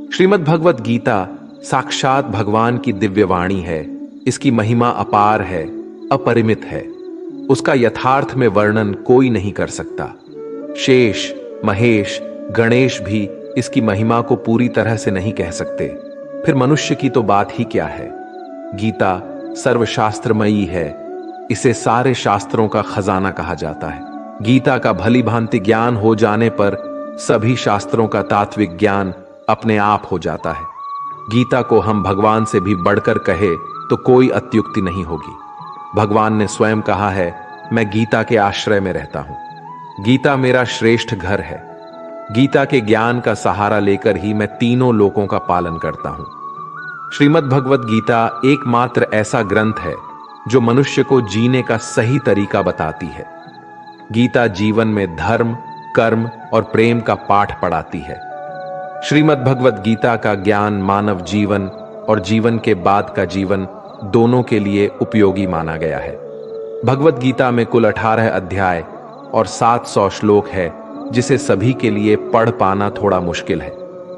श्रीमद् भगवत गीता साक्षात भगवान की दिव्य वाणी है। इसकी महिमा अपार है, अपरिमित है। उसका यथार्थ में वर्णन कोई नहीं कर सकता। शेष, महेश, गणेश भी इसकी महिमा को पूरी तरह से नहीं कह सकते, फिर मनुष्य की तो बात ही क्या है। गीता सर्वशास्त्रमयी है। इसे सारे शास्त्रों का खजाना कहा जाता है। गीता का भली भांति ज्ञान हो जाने पर सभी शास्त्रों का तात्विक ज्ञान अपने आप हो जाता है। गीता को हम भगवान से भी बढ़कर कहे तो कोई अत्युक्ति नहीं होगी। भगवान ने स्वयं कहा है, मैं गीता के आश्रय में रहता हूं। गीता मेरा श्रेष्ठ घर है। गीता के ज्ञान का सहारा लेकर ही मैं तीनों लोकों का पालन करता हूं। श्रीमद् भगवत गीता एकमात्र ऐसा ग्रंथ है जो मनुष्य को जीने का सही तरीका बताती है। गीता जीवन में धर्म, कर्म और प्रेम का पाठ पढ़ाती है। श्रीमद् भगवत गीता का ज्ञान मानव जीवन और जीवन के बाद का जीवन दोनों के लिए उपयोगी माना गया है। भगवत गीता में कुल 18 अध्याय और 700 श्लोक है, जिसे सभी के लिए पढ़ पाना थोड़ा मुश्किल है।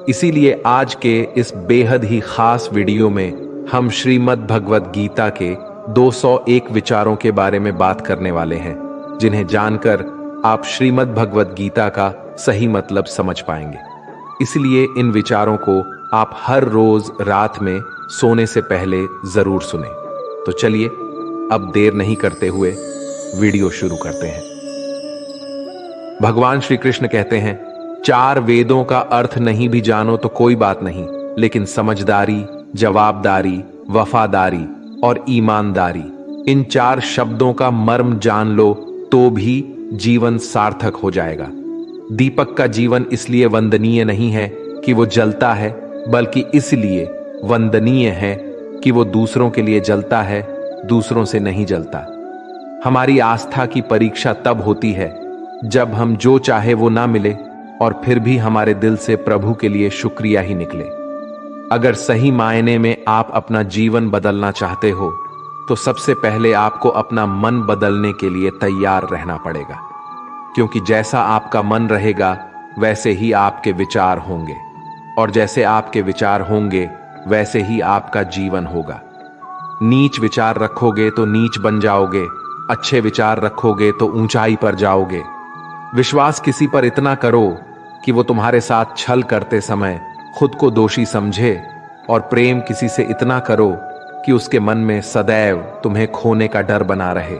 इसीलिए आज के इस बेहद ही खास वीडियो में हम श्रीमद् भगवत गीता के 201 विचारों के बारे में बात करने वाले हैं, जिन्हें जानकर आप श्रीमद् भगवत गीता का सही मतलब समझ पाएंगे। इसलिए इन विचारों को आप हर रोज रात में सोने से पहले जरूर सुनें। तो चलिए अब देर नहीं करते हुए वीडियो शुरू करते हैं। भगवान श्री कृष्ण कहते हैं, 4 वेदों का अर्थ नहीं भी जानो तो कोई बात नहीं, लेकिन समझदारी, जवाबदारी, वफादारी और ईमानदारी, इन 4 शब्दों का मर्म जान लो तो भी जीवन सार्थक हो जाएगा। दीपक का जीवन इसलिए वंदनीय नहीं है कि वो जलता है, बल्कि इसलिए वंदनीय है कि वो दूसरों के लिए जलता है, दूसरों से नहीं जलता। हमारी आस्था की परीक्षा तब होती है जब हम जो चाहे वो ना मिले और फिर भी हमारे दिल से प्रभु के लिए शुक्रिया ही निकले। अगर सही मायने में आप अपना जीवन बदलना चाहते हो तो सबसे पहले आपको अपना मन बदलने के लिए तैयार रहना पड़ेगा, क्योंकि जैसा आपका मन रहेगा वैसे ही आपके विचार होंगे, और जैसे आपके विचार होंगे वैसे ही आपका जीवन होगा। नीच विचार रखोगे तो नीच बन जाओगे, अच्छे विचार रखोगे तो ऊंचाई पर जाओगे। विश्वास किसी पर इतना करो कि वो तुम्हारे साथ छल करते समय खुद को दोषी समझे, और प्रेम किसी से इतना करो कि उसके मन में सदैव तुम्हें खोने का डर बना रहे।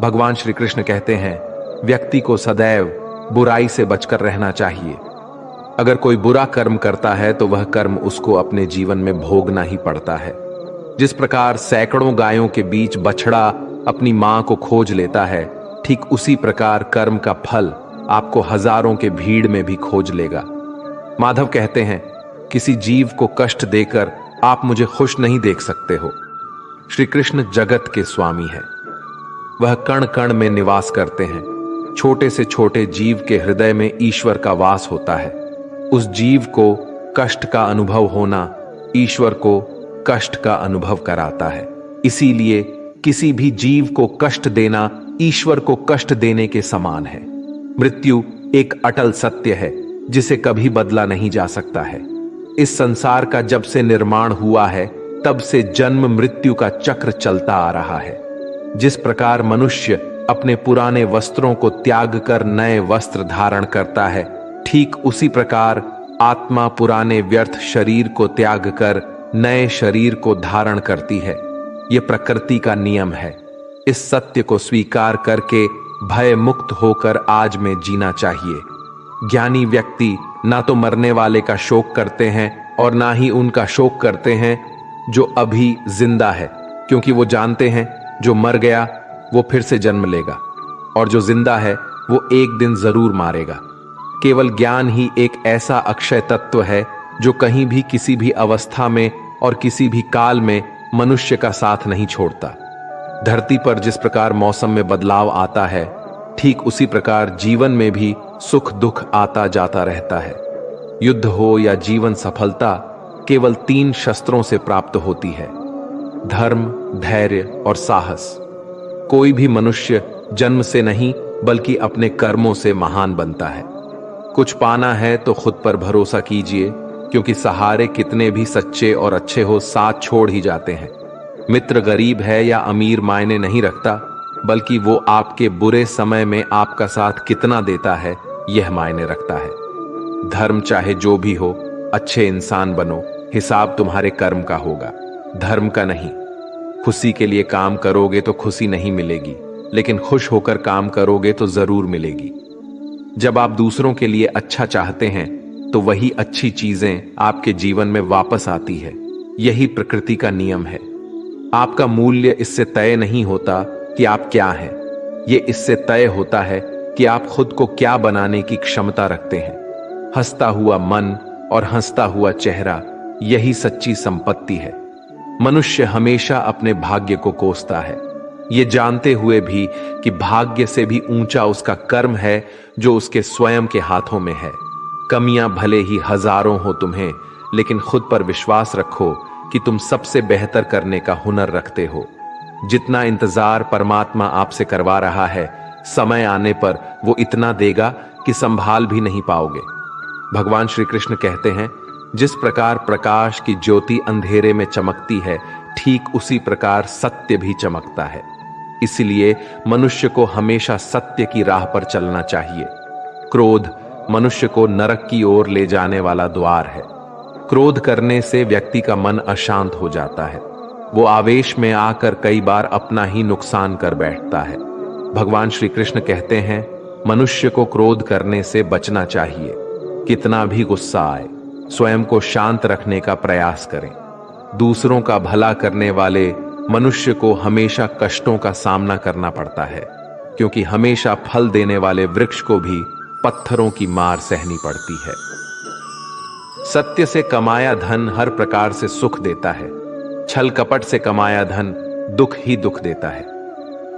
भगवान श्री कृष्ण कहते हैं, व्यक्ति को सदैव बुराई से बचकर रहना चाहिए। अगर कोई बुरा कर्म करता है तो वह कर्म उसको अपने जीवन में भोगना ही पड़ता है। जिस प्रकार सैकड़ों गायों के बीच बछड़ा अपनी मां को खोज लेता है, ठीक उसी प्रकार कर्म का फल आपको हजारों के भीड़ में भी खोज लेगा। माधव कहते हैं, किसी जीव को कष्ट देकर आप मुझे खुश नहीं देख सकते हो। श्री कृष्ण जगत के स्वामी है। वह कण कण में निवास करते हैं। छोटे से छोटे जीव के हृदय में ईश्वर का वास होता है। उस जीव को कष्ट का अनुभव होना ईश्वर को कष्ट का अनुभव कराता है। इसीलिए किसी भी जीव को कष्ट देना ईश्वर को कष्ट देने के समान है। मृत्यु एक अटल सत्य है जिसे कभी बदला नहीं जा सकता है। इस संसार का जब से निर्माण हुआ है तब से जन्म मृत्यु का चक्र चलता आ रहा है। जिस प्रकार मनुष्य अपने पुराने वस्त्रों को त्याग कर नए वस्त्र धारण करता है, ठीक उसी प्रकार आत्मा पुराने व्यर्थ शरीर को त्याग कर नए शरीर को धारण करती है। यह प्रकृति का नियम है। इस सत्य को स्वीकार करके भय मुक्त होकर आज में जीना चाहिए। ज्ञानी व्यक्ति ना तो मरने वाले का शोक करते हैं और ना ही उनका शोक करते हैं जो अभी जिंदा है, क्योंकि वो जानते हैं जो मर गया वो फिर से जन्म लेगा और जो जिंदा है वो एक दिन जरूर मारेगा। केवल ज्ञान ही एक ऐसा अक्षय तत्व है जो कहीं भी किसी भी अवस्था में और किसी भी काल में मनुष्य का साथ नहीं छोड़ता। धरती पर जिस प्रकार मौसम में बदलाव आता है, ठीक उसी प्रकार जीवन में भी सुख दुख आता जाता रहता है। युद्ध हो या जीवन सफलता केवल 3 शस्त्रों से प्राप्त होती है: धर्म, धैर्य और साहस। कोई भी मनुष्य जन्म से नहीं बल्कि अपने कर्मों से महान बनता है। कुछ पाना है तो खुद पर भरोसा कीजिए, क्योंकि सहारे कितने भी सच्चे और अच्छे हो साथ छोड़ ही जाते हैं। मित्र गरीब है या अमीर मायने नहीं रखता, बल्कि वो आपके बुरे समय में आपका साथ कितना देता है यह मायने रखता है। धर्म चाहे जो भी हो, अच्छे इंसान बनो, हिसाब तुम्हारे कर्म का होगा, धर्म का नहीं। खुशी के लिए काम करोगे तो खुशी नहीं मिलेगी, लेकिन खुश होकर काम करोगे तो जरूर मिलेगी। जब आप दूसरों के लिए अच्छा चाहते हैं तो वही अच्छी चीजें आपके जीवन में वापस आती है। यही प्रकृति का नियम है। आपका मूल्य इससे तय नहीं होता कि आप क्या हैं, ये इससे तय होता है कि आप खुद को क्या बनाने की क्षमता रखते हैं। हंसता हुआ मन और हंसता हुआ चेहरा, यही सच्ची संपत्ति है। मनुष्य हमेशा अपने भाग्य को कोसता है, ये जानते हुए भी कि भाग्य से भी ऊंचा उसका कर्म है जो उसके स्वयं के हाथों में है। कमियां भले ही हजारों हो तुम्हें, लेकिन खुद पर विश्वास रखो कि तुम सबसे बेहतर करने का हुनर रखते हो। जितना इंतजार परमात्मा आपसे करवा रहा है, समय आने पर वो इतना देगा कि संभाल भी नहीं पाओगे। भगवान श्री कृष्ण कहते हैं, जिस प्रकार प्रकाश की ज्योति अंधेरे में चमकती है, ठीक उसी प्रकार सत्य भी चमकता है। इसलिए मनुष्य को हमेशा सत्य की राह पर चलना चाहिए। क्रोध मनुष्य को नरक की ओर ले जाने वाला द्वार है। क्रोध करने से व्यक्ति का मन अशांत हो जाता है। वो आवेश में आकर कई बार अपना ही नुकसान कर बैठता है। भगवान श्री कृष्ण कहते हैं, मनुष्य को क्रोध करने से बचना चाहिए। कितना भी गुस्सा आए, स्वयं को शांत रखने का प्रयास करें। दूसरों का भला करने वाले मनुष्य को हमेशा कष्टों का सामना करना पड़ता है, क्योंकि हमेशा फल देने वाले वृक्ष को भी पत्थरों की मार सहनी पड़ती है। सत्य से कमाया धन हर प्रकार से सुख देता है, छल कपट से कमाया धन दुख ही दुख देता है।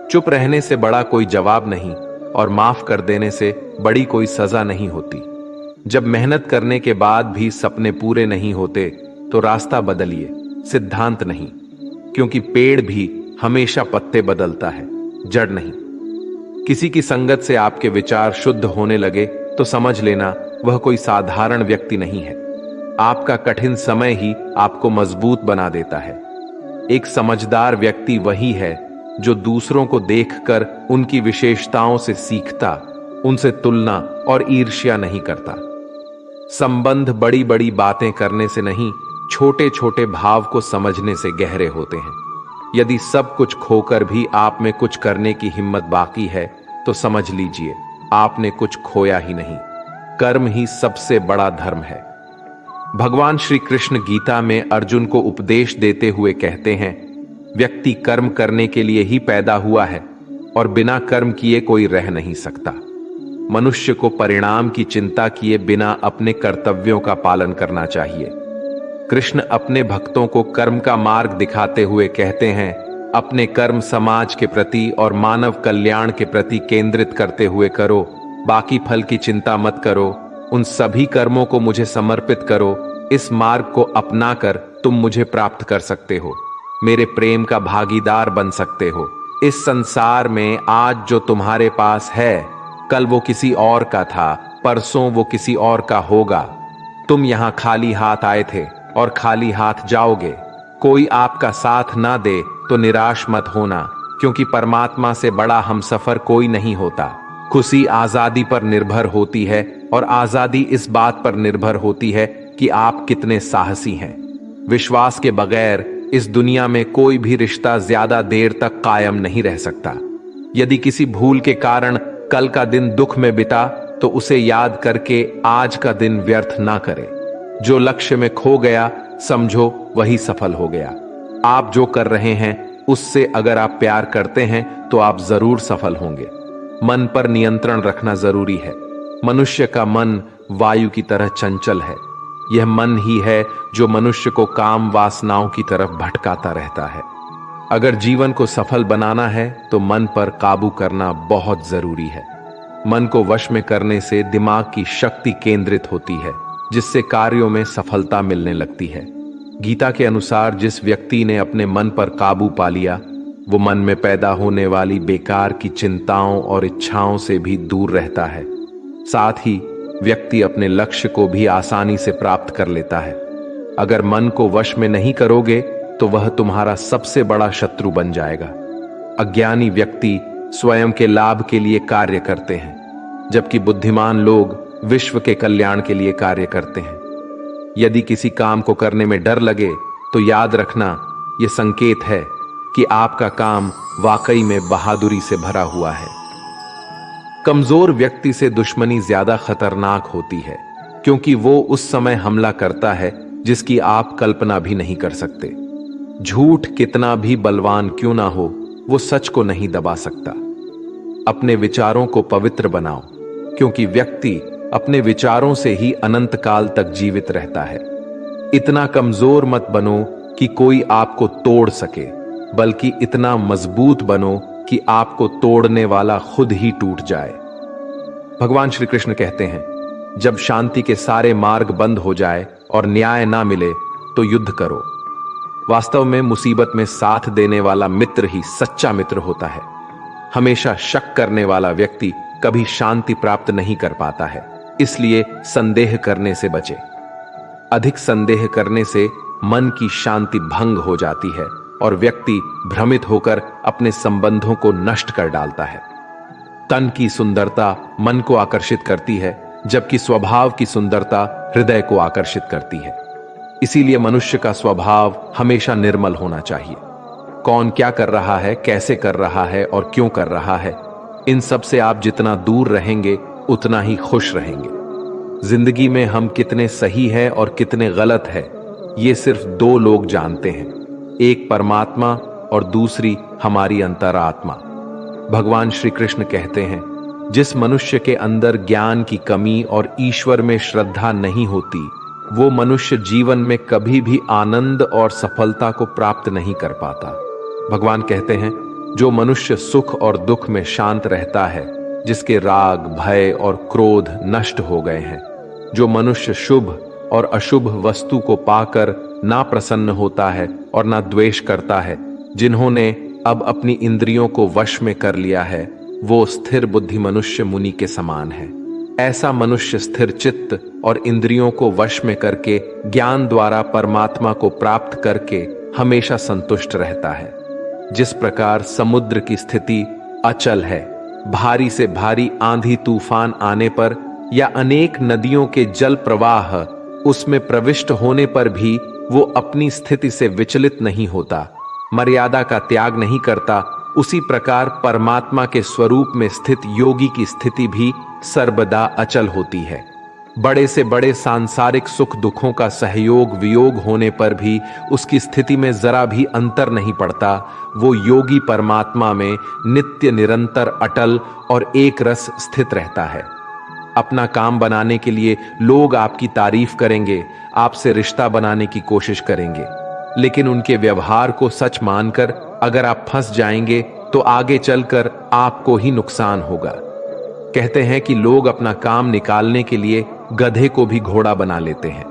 चुप रहने से बड़ा कोई जवाब नहीं, और माफ कर देने से बड़ी कोई सजा नहीं होती। जब मेहनत करने के बाद भी सपने पूरे नहीं होते तो रास्ता बदलिए, सिद्धांत नहीं, क्योंकि पेड़ भी हमेशा पत्ते बदलता है, जड़ नहीं। किसी की संगत से आपके विचार शुद्ध होने लगे तो समझ लेना वह कोई साधारण व्यक्ति नहीं है। आपका कठिन समय ही आपको मजबूत बना देता है। एक समझदार व्यक्ति वही है जो दूसरों को देखकर उनकी विशेषताओं से सीखता, उनसे तुलना और ईर्ष्या नहीं करता। संबंध बड़ी बड़ी बातें करने से नहीं, छोटे छोटे भाव को समझने से गहरे होते हैं। यदि सब कुछ खोकर भी आप में कुछ करने की हिम्मत बाकी है तो समझ लीजिए आपने कुछ खोया ही नहीं। कर्म ही सबसे बड़ा धर्म है। भगवान श्री कृष्ण गीता में अर्जुन को उपदेश देते हुए कहते हैं, व्यक्ति कर्म करने के लिए ही पैदा हुआ है और बिना कर्म किए कोई रह नहीं सकता। मनुष्य को परिणाम की चिंता किए बिना अपने कर्तव्यों का पालन करना चाहिए। कृष्ण अपने भक्तों को कर्म का मार्ग दिखाते हुए कहते हैं, अपने कर्म समाज के प्रति और मानव कल्याण के प्रति केंद्रित करते हुए करो, बाकी फल की चिंता मत करो। उन सभी कर्मों को मुझे समर्पित करो। इस मार्ग को अपनाकर तुम मुझे प्राप्त कर सकते हो, मेरे प्रेम का भागीदार बन सकते हो। इस संसार में आज जो तुम्हारे पास है, कल वो किसी और का था, परसों वो किसी और का होगा। तुम यहां खाली हाथ आए थे और खाली हाथ जाओगे। कोई आपका साथ ना दे तो निराश मत होना, क्योंकि परमात्मा से बड़ा हमसफर कोई नहीं होता। खुशी आजादी पर निर्भर होती है, और आजादी इस बात पर निर्भर होती है कि आप कितने साहसी हैं। विश्वास के बगैर इस दुनिया में कोई भी रिश्ता ज्यादा देर तक कायम नहीं रह सकता। यदि किसी भूल के कारण कल का दिन दुख में बिता तो उसे याद करके आज का दिन व्यर्थ ना करें। जो लक्ष्य में खो गया समझो वही सफल हो गया। आप जो कर रहे हैं उससे अगर आप प्यार करते हैं तो आप जरूर सफल होंगे। मन पर नियंत्रण रखना जरूरी है। मनुष्य का मन वायु की तरह चंचल है। यह मन ही है जो मनुष्य को काम वासनाओं की तरफ भटकाता रहता है। अगर जीवन को सफल बनाना है तो मन पर काबू करना बहुत जरूरी है। मन को वश में करने से दिमाग की शक्ति केंद्रित होती है, जिससे कार्यों में सफलता मिलने लगती है। गीता के अनुसार जिस व्यक्ति ने अपने मन पर काबू पा लिया, वो मन में पैदा होने वाली बेकार की चिंताओं और इच्छाओं से भी दूर रहता है। साथ ही व्यक्ति अपने लक्ष्य को भी आसानी से प्राप्त कर लेता है। अगर मन को वश में नहीं करोगे तो वह तुम्हारा सबसे बड़ा शत्रु बन जाएगा। अज्ञानी व्यक्ति स्वयं के लाभ के लिए कार्य करते हैं, जबकि बुद्धिमान लोग विश्व के कल्याण के लिए कार्य करते हैं। यदि किसी काम को करने में डर लगे तो याद रखना, यह संकेत है कि आपका काम वाकई में बहादुरी से भरा हुआ है। कमजोर व्यक्ति से दुश्मनी ज्यादा खतरनाक होती है, क्योंकि वो उस समय हमला करता है जिसकी आप कल्पना भी नहीं कर सकते। झूठ कितना भी बलवान क्यों ना हो, वो सच को नहीं दबा सकता। अपने विचारों को पवित्र बनाओ, क्योंकि व्यक्ति अपने विचारों से ही अनंत काल तक जीवित रहता है। इतना कमजोर मत बनो कि कोई आपको तोड़ सके, बल्कि इतना मजबूत बनो कि आपको तोड़ने वाला खुद ही टूट जाए। भगवान श्री कृष्ण कहते हैं, जब शांति के सारे मार्ग बंद हो जाए और न्याय ना मिले तो युद्ध करो। वास्तव में मुसीबत में साथ देने वाला मित्र ही सच्चा मित्र होता है। हमेशा शक करने वाला व्यक्ति कभी शांति प्राप्त नहीं कर पाता है। इसलिए संदेह करने से बचे। अधिक संदेह करने से मन की शांति भंग हो जाती है और व्यक्ति भ्रमित होकर अपने संबंधों को नष्ट कर डालता है। तन की सुंदरता मन को आकर्षित करती है, जबकि स्वभाव की सुंदरता हृदय को आकर्षित करती है। इसीलिए मनुष्य का स्वभाव हमेशा निर्मल होना चाहिए। कौन क्या कर रहा है, कैसे कर रहा है और क्यों कर रहा है, इन सब से आप जितना दूर रहेंगे उतना ही खुश रहेंगे। जिंदगी में हम कितने सही हैं और कितने गलत हैं, ये सिर्फ दो लोग जानते हैं, एक परमात्मा और दूसरी हमारी अंतरात्मा। भगवान श्री कृष्ण कहते हैं, जिस मनुष्य के अंदर ज्ञान की कमी और ईश्वर में श्रद्धा नहीं होती, वो मनुष्य जीवन में कभी भी आनंद और सफलता को प्राप्त नहीं कर पाता। भगवान कहते हैं, जो मनुष्य सुख और दुख में शांत रहता है, जिसके राग, भय और क्रोध नष्ट हो गए हैं, जो मनुष्य शुभ और अशुभ वस्तु को पाकर ना प्रसन्न होता है और ना द्वेष करता है, जिन्होंने अब अपनी इंद्रियों को वश में कर लिया है, वो स्थिर बुद्धि मनुष्य मुनि के समान है। ऐसा मनुष्य स्थिर चित्त और इंद्रियों को वश में करके ज्ञान द्वारा परमात्मा को प्राप्त करके हमेशा संतुष्ट रहता है। जिस प्रकार समुद्र की स्थिति अचल है, भारी से भारी आंधी तूफान आने पर या अनेक नदियों के जल प्रवाह उसमें प्रविष्ट होने पर भी वो अपनी स्थिति से विचलित नहीं होता, मर्यादा का त्याग नहीं करता, उसी प्रकार परमात्मा के स्वरूप में स्थित योगी की स्थिति भी सर्वदा अचल होती है। बड़े से बड़े सांसारिक सुख दुखों का सहयोग वियोग होने पर भी उसकी स्थिति में जरा भी अंतर नहीं पड़ता। वो योगी परमात्मा में नित्य निरंतर अटल और एक रस स्थित रहता है। अपना काम बनाने के लिए लोग आपकी तारीफ करेंगे, आपसे रिश्ता बनाने की कोशिश करेंगे, लेकिन उनके व्यवहार को सच मानकर अगर आप फंस जाएंगे तो आगे चलकर आपको ही नुकसान होगा। कहते हैं कि लोग अपना काम निकालने के लिए गधे को भी घोड़ा बना लेते हैं।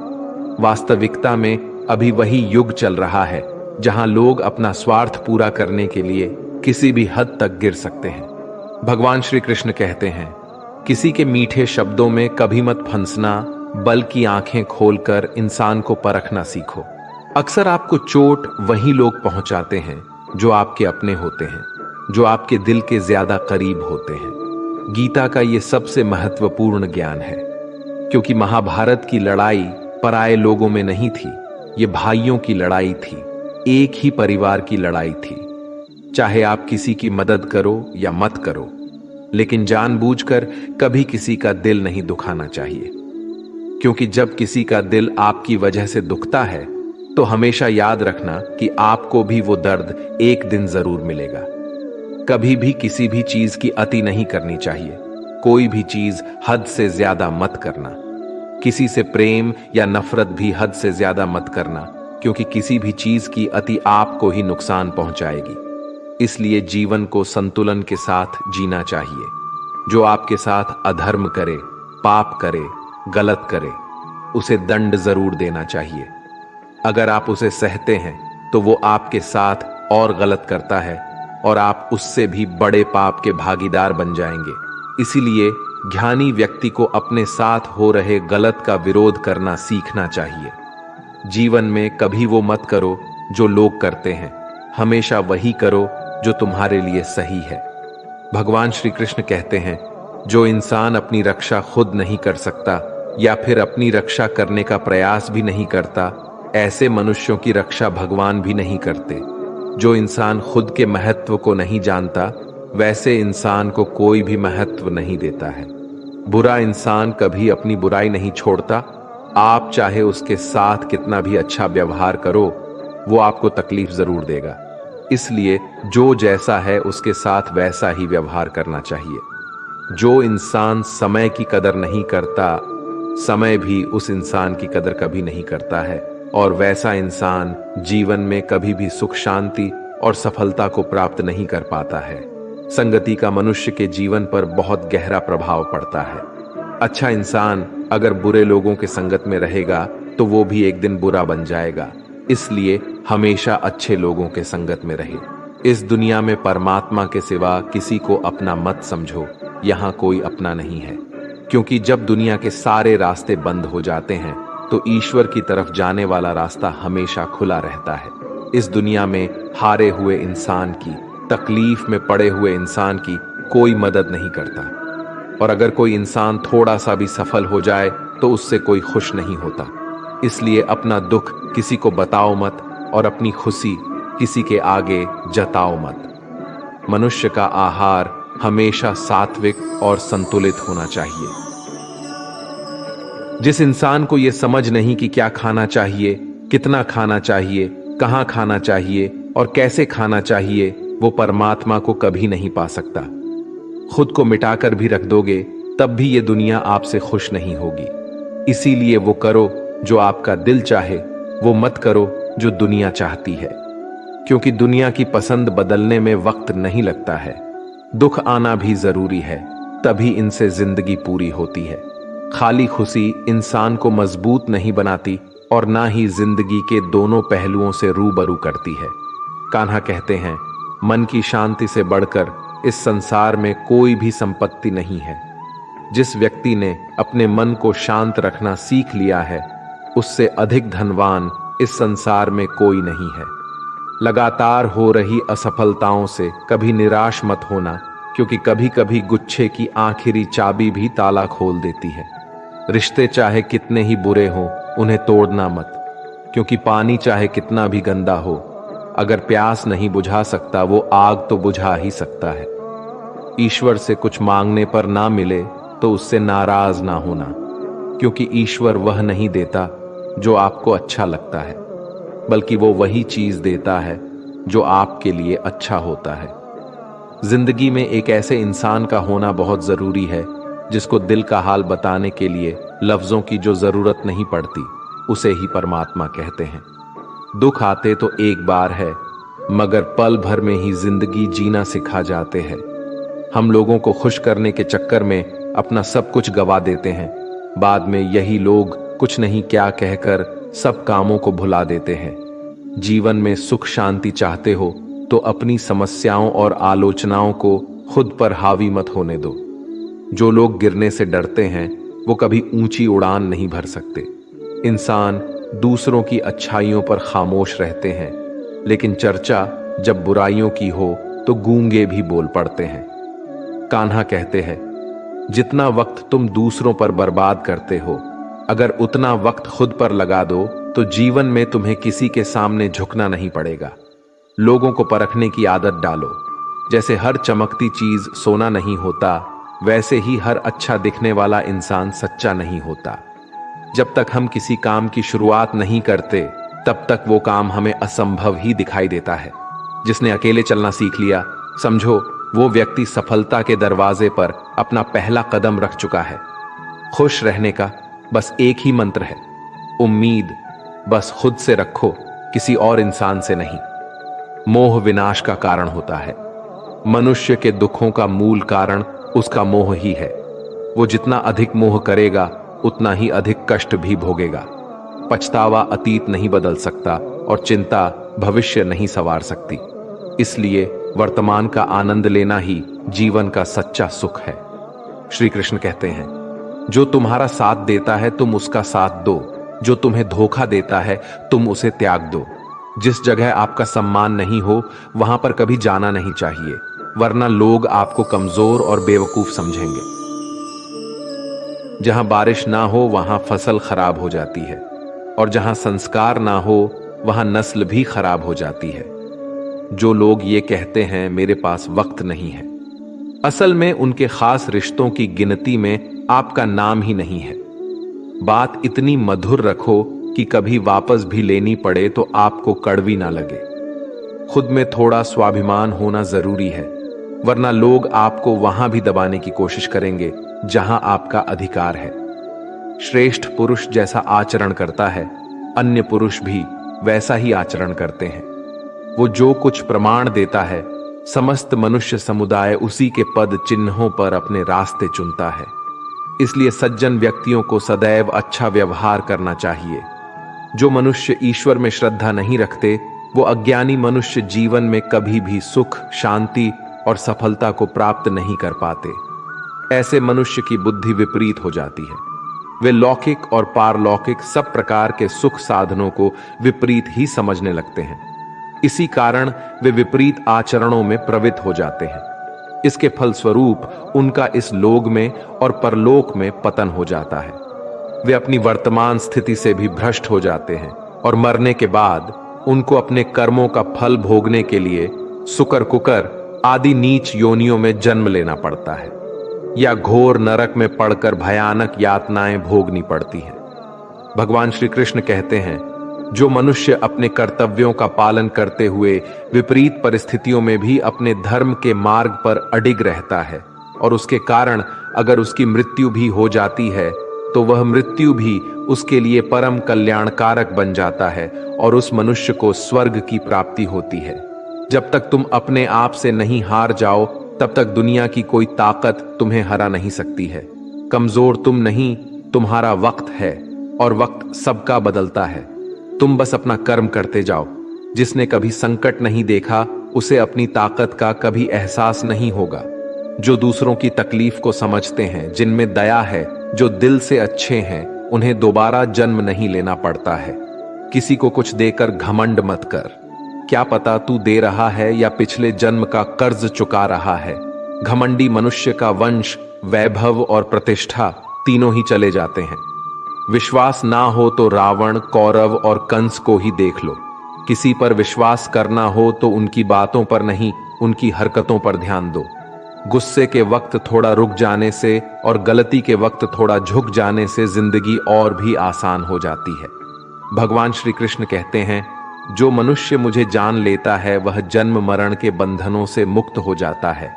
वास्तविकता में अभी वही युग चल रहा है जहां लोग अपना स्वार्थ पूरा करने के लिए किसी भी हद तक गिर सकते हैं। भगवान श्री कृष्ण कहते हैं, किसी के मीठे शब्दों में कभी मत फंसना, बल्कि आंखें खोलकर इंसान को परखना सीखो। अक्सर आपको चोट वही लोग पहुंचाते हैं जो आपके अपने होते हैं, जो आपके दिल के ज्यादा करीब होते हैं। गीता का ये सबसे महत्वपूर्ण ज्ञान है, क्योंकि महाभारत की लड़ाई पराये लोगों में नहीं थी, ये भाइयों की लड़ाई थी, एक ही परिवार की लड़ाई थी। चाहे आप किसी की मदद करो या मत करो, लेकिन जानबूझकर कभी किसी का दिल नहीं दुखाना चाहिए, क्योंकि जब किसी का दिल आपकी वजह से दुखता है तो हमेशा याद रखना कि आपको भी वो दर्द एक दिन जरूर मिलेगा। कभी भी किसी भी चीज की अति नहीं करनी चाहिए। कोई भी चीज हद से ज्यादा मत करना। किसी से प्रेम या नफरत भी हद से ज्यादा मत करना, क्योंकि किसी भी चीज की अति आपको ही नुकसान पहुंचाएगी। इसलिए जीवन को संतुलन के साथ जीना चाहिए। जो आपके साथ अधर्म करे, पाप करे, गलत करे, उसे दंड जरूर देना चाहिए। अगर आप उसे सहते हैं तो वो आपके साथ और गलत करता है और आप उससे भी बड़े पाप के भागीदार बन जाएंगे। इसीलिए ज्ञानी व्यक्ति को अपने साथ हो रहे गलत का विरोध करना सीखना चाहिए। जीवन में कभी वो मत करो जो लोग करते हैं, हमेशा वही करो जो तुम्हारे लिए सही है। भगवान श्री कृष्ण कहते हैं, जो इंसान अपनी रक्षा खुद नहीं कर सकता या फिर अपनी रक्षा करने का प्रयास भी नहीं करता, ऐसे मनुष्यों की रक्षा भगवान भी नहीं करते। जो इंसान खुद के महत्व को नहीं जानता, वैसे इंसान को कोई भी महत्व नहीं देता है। बुरा इंसान कभी अपनी बुराई नहीं छोड़ता। आप चाहे उसके साथ कितना भी अच्छा व्यवहार करो, वो आपको तकलीफ जरूर देगा। इसलिए जो जैसा है उसके साथ वैसा ही व्यवहार करना चाहिए। जो इंसान समय की कदर नहीं करता, समय भी उस इंसान की कदर कभी नहीं करता है, और वैसा इंसान जीवन में कभी भी सुख शांति और सफलता को प्राप्त नहीं कर पाता है। संगति का मनुष्य के जीवन पर बहुत गहरा प्रभाव पड़ता है। अच्छा इंसान अगर बुरे लोगों के संगत में रहेगा तो वो भी एक दिन बुरा बन जाएगा। इसलिए हमेशा अच्छे लोगों के संगत में रहे। इस दुनिया में परमात्मा के सिवा किसी को अपना मत समझो, यहाँ कोई अपना नहीं है। क्योंकि जब दुनिया के सारे रास्ते बंद हो जाते हैं तो ईश्वर की तरफ जाने वाला रास्ता हमेशा खुला रहता है। इस दुनिया में हारे हुए इंसान की, तकलीफ में पड़े हुए इंसान की कोई मदद नहीं करता, और अगर कोई इंसान थोड़ा सा भी सफल हो जाए तो उससे कोई खुश नहीं होता। इसलिए अपना दुख किसी को बताओ मत और अपनी खुशी किसी के आगे जताओ मत। मनुष्य का आहार हमेशा सात्विक और संतुलित होना चाहिए। जिस इंसान को यह समझ नहीं कि क्या खाना चाहिए, कितना खाना चाहिए, कहां खाना चाहिए और कैसे खाना चाहिए, वो परमात्मा को कभी नहीं पा सकता। खुद को मिटाकर भी रख दोगे तब भी ये दुनिया आपसे खुश नहीं होगी। इसीलिए वो करो जो आपका दिल चाहे, वो मत करो जो दुनिया चाहती है। क्योंकि दुनिया की पसंद बदलने में वक्त नहीं लगता है। दुख आना भी जरूरी है, तभी इनसे जिंदगी पूरी होती है। खाली खुशी इंसान को मजबूत नहीं बनाती और ना ही जिंदगी के दोनों पहलुओं से रूबरू करती है। कान्हा कहते हैं, मन की शांति से बढ़कर इस संसार में कोई भी संपत्ति नहीं है। जिस व्यक्ति ने अपने मन को शांत रखना सीख लिया है, उससे अधिक धनवान इस संसार में कोई नहीं है। लगातार हो रही असफलताओं से कभी निराश मत होना, क्योंकि कभी कभी गुच्छे की आखिरी चाबी भी ताला खोल देती है। रिश्ते चाहे कितने ही बुरे हों, उन्हें तोड़ना मत, क्योंकि पानी चाहे कितना भी गंदा हो, अगर प्यास नहीं बुझा सकता वो आग तो बुझा ही सकता है। ईश्वर से कुछ मांगने पर ना मिले तो उससे नाराज ना होना, क्योंकि ईश्वर वह नहीं देता जो आपको अच्छा लगता है, बल्कि वो वही चीज देता है जो आपके लिए अच्छा होता है। जिंदगी में एक ऐसे इंसान का होना बहुत जरूरी है जिसको दिल का हाल बताने के लिए लफ्जों की जो जरूरत नहीं पड़ती, उसे ही परमात्मा कहते हैं। दुख आते तो एक बार है, मगर पल भर में ही जिंदगी जीना सिखा जाते हैं। हम लोगों को खुश करने के चक्कर में अपना सब कुछ गवा देते हैं। बाद में यही लोग कुछ नहीं क्या कहकर सब कामों को भुला देते हैं। जीवन में सुख शांति चाहते हो तो अपनी समस्याओं और आलोचनाओं को खुद पर हावी मत होने दो। जो लोग गिरने से डरते हैं वो कभी ऊंची उड़ान नहीं भर सकते। इंसान दूसरों की अच्छाइयों पर खामोश रहते हैं, लेकिन चर्चा जब बुराइयों की हो तो गूंगे भी बोल पड़ते हैं। कान्हा कहते हैं, जितना वक्त तुम दूसरों पर बर्बाद करते हो, अगर उतना वक्त खुद पर लगा दो तो जीवन में तुम्हें किसी के सामने झुकना नहीं पड़ेगा। लोगों को परखने की आदत डालो। जैसे हर चमकती चीज सोना नहीं होता, वैसे ही हर अच्छा दिखने वाला इंसान सच्चा नहीं होता। जब तक हम किसी काम की शुरुआत नहीं करते, तब तक वो काम हमें असंभव ही दिखाई देता है। जिसने अकेले चलना सीख लिया, समझो वो व्यक्ति सफलता के दरवाजे पर अपना पहला कदम रख चुका है। खुश रहने का बस एक ही मंत्र है, उम्मीद बस खुद से रखो, किसी और इंसान से नहीं। मोह विनाश का कारण होता है। मनुष्य के दुखों का मूल कारण उसका मोह ही है। वो जितना अधिक मोह करेगा उतना ही अधिक कष्ट भी भोगेगा। पछतावा अतीत नहीं बदल सकता और चिंता भविष्य नहीं संवार सकती। इसलिए वर्तमान का आनंद लेना ही जीवन का सच्चा सुख है। श्री कृष्ण कहते हैं, जो तुम्हारा साथ देता है तुम उसका साथ दो, जो तुम्हें धोखा देता है तुम उसे त्याग दो। जिस जगह आपका सम्मान नहीं हो वहां पर कभी जाना नहीं चाहिए, वरना लोग आपको कमजोर और बेवकूफ समझेंगे। जहां बारिश ना हो वहां फसल खराब हो जाती है, और जहां संस्कार ना हो वहां नस्ल भी खराब हो जाती है। जो लोग ये कहते हैं मेरे पास वक्त नहीं है, असल में उनके खास रिश्तों की गिनती में आपका नाम ही नहीं है। बात इतनी मधुर रखो कि कभी वापस भी लेनी पड़े तो आपको कड़वी ना लगे। खुद में थोड़ा स्वाभिमान होना जरूरी है, वरना लोग आपको वहां भी दबाने की कोशिश करेंगे जहां आपका अधिकार है। श्रेष्ठ पुरुष जैसा आचरण करता है, अन्य पुरुष भी वैसा ही आचरण करते हैं। वो जो कुछ प्रमाण देता है, समस्त मनुष्य समुदाय उसी के पद चिन्हों पर अपने रास्ते चुनता है। इसलिए सज्जन व्यक्तियों को सदैव अच्छा व्यवहार करना चाहिए। जो मनुष्य ईश्वर में श्रद्धा नहीं रखते, वो अज्ञानी मनुष्य जीवन में कभी भी सुख, शांति और सफलता को प्राप्त नहीं कर पाते। ऐसे मनुष्य की बुद्धि विपरीत हो जाती है। वे लौकिक और पारलौकिक सब प्रकार के सुख साधनों को विपरीत ही समझने लगते हैं। इसी कारण वे विपरीत आचरणों में प्रवृत्त हो जाते हैं। इसके फलस्वरूप उनका इस लोक में और परलोक में पतन हो जाता है। वे अपनी वर्तमान स्थिति से भी भ्रष्ट हो जाते हैं, और मरने के बाद उनको अपने कर्मों का फल भोगने के लिए सुकर कुकर आदि नीच योनियों में जन्म लेना पड़ता है, या घोर नरक में पड़कर भयानक यातनाएं भोगनी पड़ती हैं। भगवान श्री कृष्ण कहते हैं, जो मनुष्य अपने कर्तव्यों का पालन करते हुए विपरीत परिस्थितियों में भी अपने धर्म के मार्ग पर अडिग रहता है, और उसके कारण अगर उसकी मृत्यु भी हो जाती है तो वह मृत्यु भी उसके लिए परम कल्याणकारक बन जाता है, और उस मनुष्य को स्वर्ग की प्राप्ति होती है। जब तक तुम अपने आप से नहीं हार जाओ तब तक दुनिया की कोई ताकत तुम्हें हरा नहीं सकती है। कमजोर तुम नहीं, तुम्हारा वक्त है, और वक्त सबका बदलता है। तुम बस अपना कर्म करते जाओ। जिसने कभी संकट नहीं देखा उसे अपनी ताकत का कभी एहसास नहीं होगा। जो दूसरों की तकलीफ को समझते हैं, जिनमें दया है, जो दिल से अच्छे हैं, उन्हें दोबारा जन्म नहीं लेना पड़ता है। किसी को कुछ देकर घमंड मत कर। क्या पता तू दे रहा है या पिछले जन्म का कर्ज चुका रहा है। घमंडी मनुष्य का वंश, वैभव और प्रतिष्ठा तीनों ही चले जाते हैं। विश्वास ना हो तो रावण, कौरव और कंस को ही देख लो। किसी पर विश्वास करना हो तो उनकी बातों पर नहीं, उनकी हरकतों पर ध्यान दो। गुस्से के वक्त थोड़ा रुक जाने से और गलती के वक्त थोड़ा झुक जाने से जिंदगी और भी आसान हो जाती है। भगवान श्री कृष्ण कहते हैं, जो मनुष्य मुझे जान लेता है वह जन्म मरण के बंधनों से मुक्त हो जाता है।